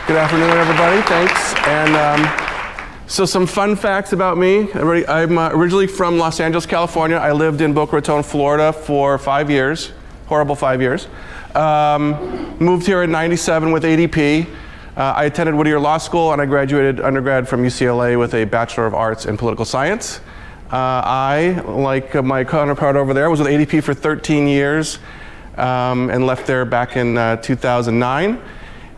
Good afternoon, everybody. Thanks. And so some fun facts about me. I'm originally from Los Angeles, California. I lived in Boca Raton, Florida for 5 years, horrible 5 years. Moved here in '97 with ADP. I attended Whittier Law School and I graduated undergrad from UCLA with a Bachelor of Arts in Political Science. I, like my counterpart over there, was with ADP for 13 years and left there back in 2009.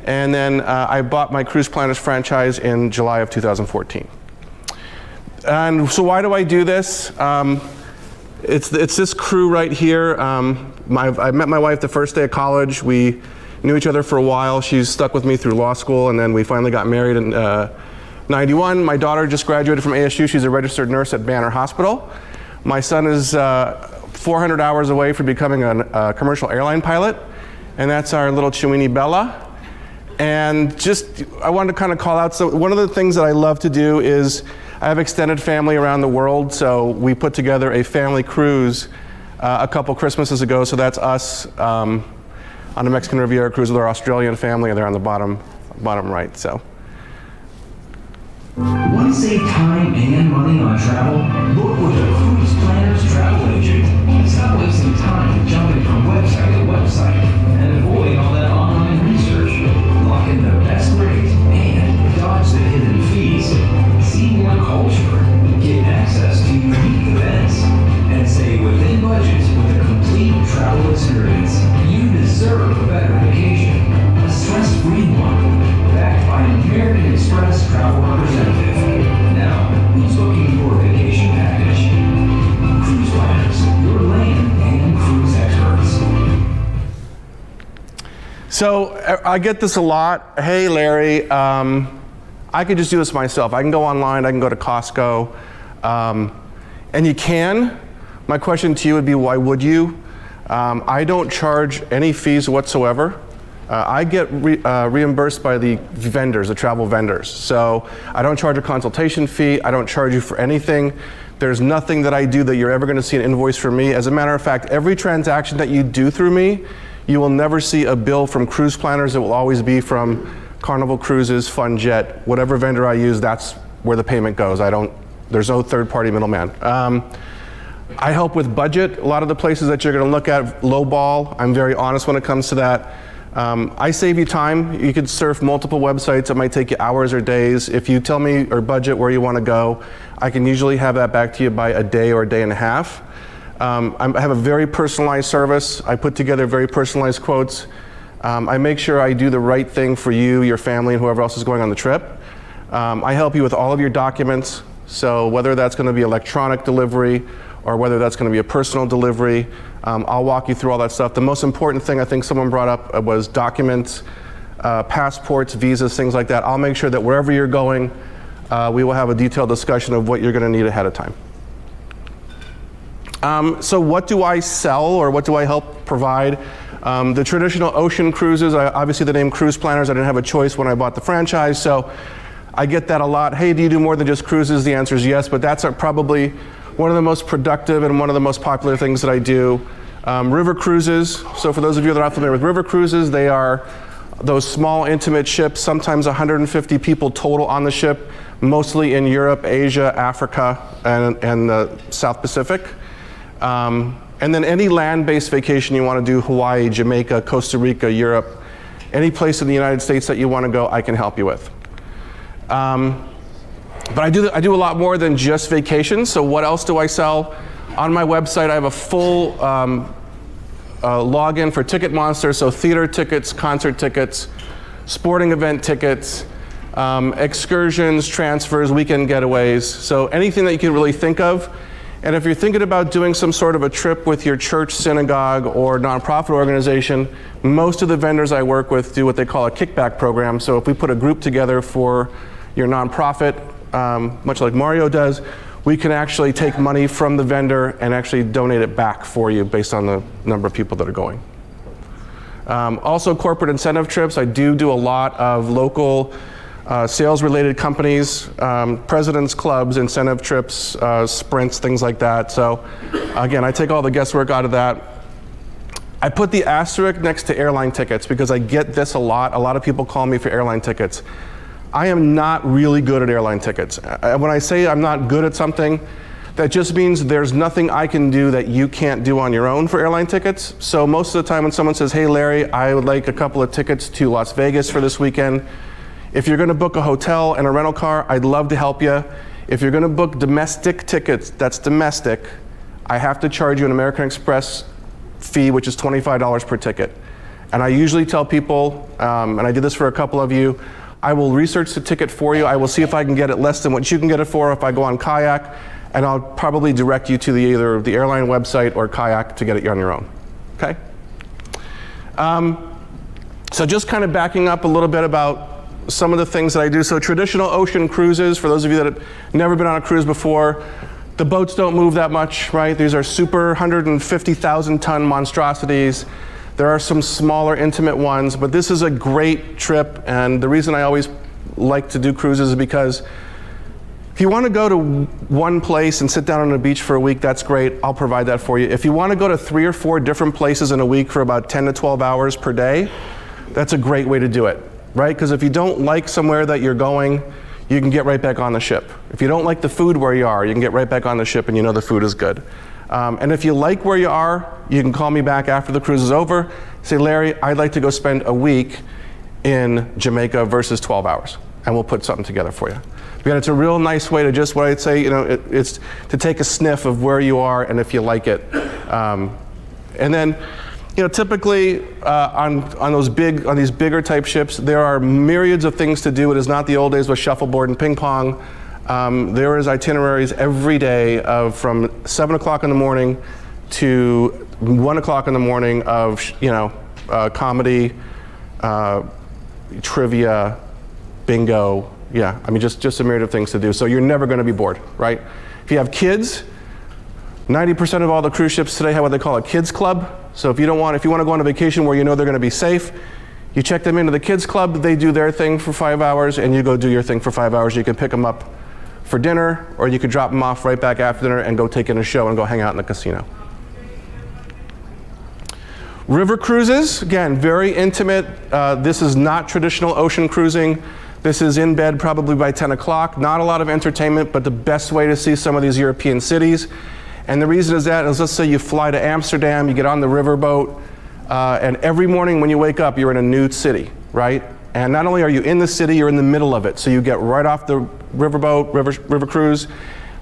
And then I bought my Cruise Planners franchise in July of 2014. And so why do I do this? It's this crew right here. I met my wife the first day of college. We knew each other for a while. She's stuck with me through law school, and then we finally got married in '91. My daughter just graduated from ASU. She's a registered nurse at Banner Hospital. My son is 400 hours away from becoming a commercial airline pilot, and that's our little Chiweenie Bella. And I wanted to kind of call out, so one of the things that I love to do is I have extended family around the world, so we put together a family cruise a couple Christmases ago, so that's us on a Mexican Riviera cruise with our Australian family, and they're on the bottom right, so. Want to save time and money on travel? Book with a Cruise Planners travel agent. Stop wasting time jumping from website to website and avoid all that online research. Lock in the best rates and dodge the hidden fees. See more culture, get access to unique events, and stay within budget with a complete travel experience. You deserve a better vacation, a stress-free one, backed by an American Express travel representative. Now, who's booking your vacation package? Cruise Planners, your land and cruise experts. So I get this a lot. Hey, Larry, I could just do this myself. I can go online, I can go to Costco, and you can. My question to you would be, why would you? I don't charge any fees whatsoever. I get reimbursed by the vendors, the travel vendors. So I don't charge a consultation fee. I don't charge you for anything. There's nothing that I do that you're ever going to see an invoice from me. As a matter of fact, every transaction that you do through me, you will never see a bill from Cruise Planners. It will always be from Carnival Cruises, FunJet, whatever vendor I use, that's where the payment goes. There's no third-party middleman. I help with budget. A lot of the places that you're going to look at, lowball. I'm very honest when it comes to that. I save you time. You could surf multiple websites. It might take you hours or days. If you tell me or budget where you want to go, I can usually have that back to you by a day or a day and a half. I have a very personalized service. I put together very personalized quotes. I make sure I do the right thing for you, your family, and whoever else is going on the trip. I help you with all of your documents. So whether that's going to be electronic delivery or whether that's going to be a personal delivery, I'll walk you through all that stuff. The most important thing I think someone brought up was documents, passports, visas, things like that. I'll make sure that wherever you're going, we will have a detailed discussion of what you're going to need ahead of time. So what do I sell or what do I help provide? The traditional ocean cruises, obviously the name Cruise Planners, I didn't have a choice when I bought the franchise, so I get that a lot. Hey, do you do more than just cruises? The answer is yes, but that's probably one of the most productive and one of the most popular things that I do. River cruises, so for those of you that are not familiar with river cruises, they are those small intimate ships, sometimes 150 people total on the ship, mostly in Europe, Asia, Africa, and the South Pacific. And then any land-based vacation you want to do, Hawaii, Jamaica, Costa Rica, Europe, any place in the United States that you want to go, I can help you with. But I do a lot more than just vacations. So what else do I sell? On my website, I have a full login for Ticket Monster, so theater tickets, concert tickets, sporting event tickets, excursions, transfers, weekend getaways, so anything that you can really think of. And if you're thinking about doing some sort of a trip with your church, synagogue, or nonprofit organization, most of the vendors I work with do what they call a kickback program. So if we put a group together for your nonprofit, much like Mario does, we can actually take money from the vendor and actually donate it back for you based on the number of people that are going. Also corporate incentive trips. I do a lot of local sales-related companies, presidents clubs, incentive trips, sprints, things like that. So again, I take all the guesswork out of that. I put the asterisk next to airline tickets because I get this a lot. A lot of people call me for airline tickets. I am not really good at airline tickets. When I say I'm not good at something, that just means there's nothing I can do that you can't do on your own for airline tickets. So most of the time when someone says, hey Larry, I would like a couple of tickets to Las Vegas for this weekend. If you're gonna book a hotel and a rental car, I'd love to help you. If you're gonna book domestic tickets, that's domestic, I have to charge you an American Express fee, which is $25 per ticket. And I usually tell people, and I did this for a couple of you, I will research the ticket for you. I will see if I can get it less than what you can get it for if I go on Kayak, and I'll probably direct you to either the airline website or Kayak to get it on your own, okay? So just kind of backing up a little bit about some of the things that I do. So traditional ocean cruises, for those of you that have never been on a cruise before, the boats don't move that much, right? These are super 150,000 ton monstrosities. There are some smaller, intimate ones, but this is a great trip, and the reason I always like to do cruises is because if you want to go to one place and sit down on a beach for a week, that's great. I'll provide that for you. If you want to go to 3 or 4 different places in a week for about 10 to 12 hours per day, that's a great way to do it, right? Because if you don't like somewhere that you're going, you can get right back on the ship. If you don't like the food where you are, you can get right back on the ship and you know the food is good. And if you like where you are, you can call me back after the cruise is over. Say, Larry, I'd like to go spend a week in Jamaica versus 12 hours. And we'll put something together for you. Again, it's a real nice way to just, what I'd say, it's to take a sniff of where you are and if you like it. And then, typically on these bigger type ships, there are myriads of things to do. It is not the old days with shuffleboard and ping pong. There is itineraries every day from 7 o'clock in the morning to 1 o'clock in the morning of comedy, trivia, bingo. Yeah, I mean just a myriad of things to do. So you're never going to be bored, right? If you have kids, 90% of all the cruise ships today have what they call a kids club. So if you want to go on a vacation where you know they're going to be safe, you check them into the kids club. They do their thing for 5 hours, and you go do your thing for 5 hours. You can pick them up for dinner, or you could drop them off right back after dinner and go take in a show and go hang out in the casino. River cruises, again, very intimate. This is not traditional ocean cruising. This is in bed probably by 10 o'clock. Not a lot of entertainment, but the best way to see some of these European cities. And the reason is that, let's say you fly to Amsterdam, you get on the riverboat, and every morning when you wake up, you're in a new city, right? And not only are you in the city, you're in the middle of it. So you get right off the riverboat, river cruise,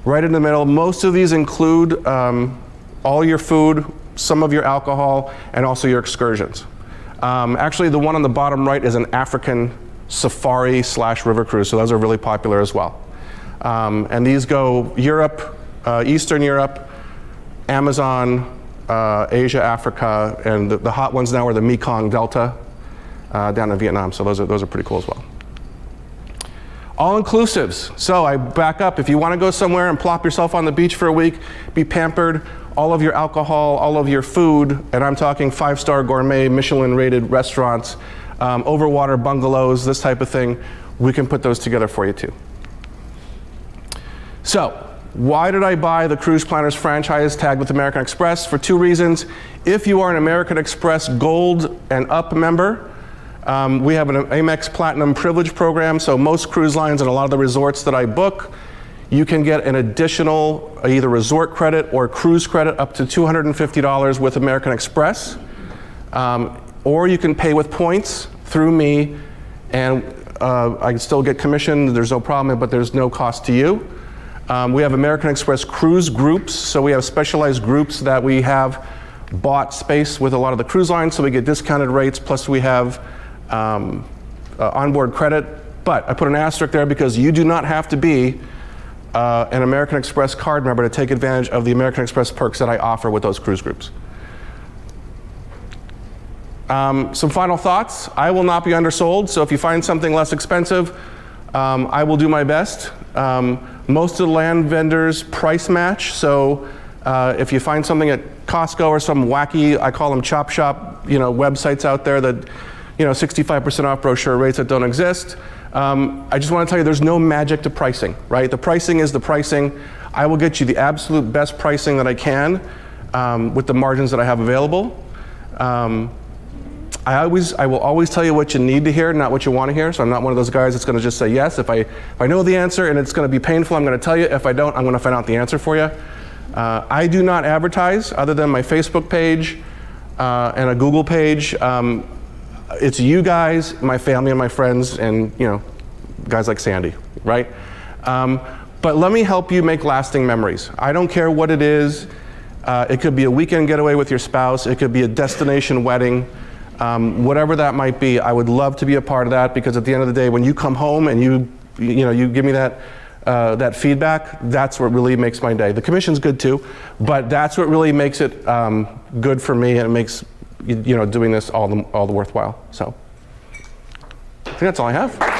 right in the middle. Most of these include all your food, some of your alcohol, and also your excursions. Actually, the one on the bottom right is an African safari / river cruise, so those are really popular as well. And these go Europe, Eastern Europe, Amazon, Asia, Africa, and the hot ones now are the Mekong Delta down in Vietnam, so those are pretty cool as well. All-inclusives. So I back up. If you want to go somewhere and plop yourself on the beach for a week, be pampered, all of your alcohol, all of your food, and I'm talking 5-star gourmet, Michelin-rated restaurants, overwater bungalows, this type of thing, we can put those together for you too. So, why did I buy the Cruise Planners franchise tagged with American Express? For 2 reasons. If you are an American Express Gold and Up member, we have an Amex Platinum Privilege program, so most cruise lines and a lot of the resorts that I book, you can get an additional either resort credit or cruise credit up to $250 with American Express. Or you can pay with points through me, and I can still get commission, there's no problem, but there's no cost to you. We have American Express cruise groups, so we have specialized groups that we have bought space with a lot of the cruise lines, so we get discounted rates, plus we have onboard credit. But I put an asterisk there because you do not have to be an American Express card member to take advantage of the American Express perks that I offer with those cruise groups. Some final thoughts. I will not be undersold, so if you find something less expensive, I will do my best. Most of the land vendors price match, so if you find something at Costco or some wacky, I call them chop shop, websites out there that, 65% off brochure rates that don't exist. I just want to tell you, there's no magic to pricing, right? The pricing is the pricing. I will get you the absolute best pricing that I can with the margins that I have available. I will always tell you what you need to hear, not what you want to hear. So I'm not one of those guys that's going to just say yes. If I know the answer and it's going to be painful, I'm going to tell you. If I don't, I'm going to find out the answer for you. I do not advertise other than my Facebook page and a Google page. It's you guys, my family and my friends, and guys like Sandy, right? But let me help you make lasting memories. I don't care what it is. It could be a weekend getaway with your spouse. It could be a destination wedding. Whatever that might be, I would love to be a part of that, because at the end of the day, when you come home and you give me that feedback, that's what really makes my day. The commission's good too, but that's what really makes it good for me, and it makes doing this all the worthwhile. So I think that's all I have.